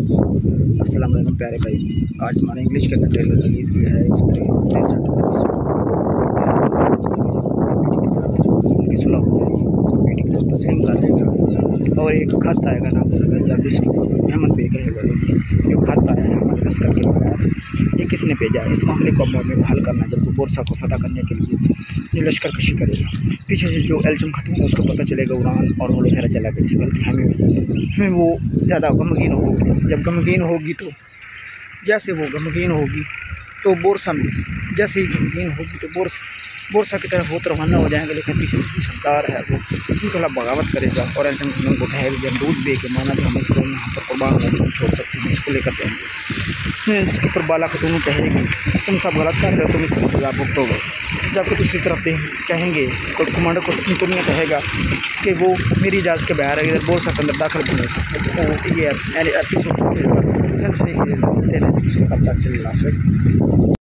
अस्सलाम वालेकुम प्यारे भाई। आज हमारा इंग्लिश का ट्रेलर रिलीज़ किया है। उनकी सुलह हो जाएगी, मीटिंग को तस्लीम कर देगा और एक खत आएगा ना या बिस्कुट अहमद बे कहेगा जो खत आया है हमारे लश्कर के बगैर ये किसने भेजा है। इस मामले को अब हल करना है। जब बोरसा को फतह करने के लिए ये लश्कर कशी करेगा, पीछे से जो एल्चम खत्म है उसको पता चलेगा ईरान और होलोफेरा चला गया। इस गलत फहमी में वो ज़्यादा गमगीन होगी। जब गमगीन होगी तो जैसे वो गमगीन होगी तो बोरसा में जैसे ही गमगीन होगी तो बोरसा की तरफ वो रवाना हो जाएंगे। लेकिन पीछे की सरकार है वो उनके खिलाफ बगावत करेगा और एल्चम खत्म को कहेगा जब दूध दे के माना तो हम इसको यहाँ पर कुर्बान नहीं छोड़ सकते हैं, इसको लेकर जाएंगे। इसके ऊपर बाला खतून कहेगी तुम सब गलत कर रहे हो, तुम इसकी सज़ा भुगतोगे। जबकि दूसरी तरफ कहेंगे कोई कमांडर को तुमने कहेगा कि वो मेरी इजाज़त के बगैर इधर बोरसा के अंदर दाखिल नहीं हो सकते। तो ये एपिसोड सेंस नहीं तब तक चल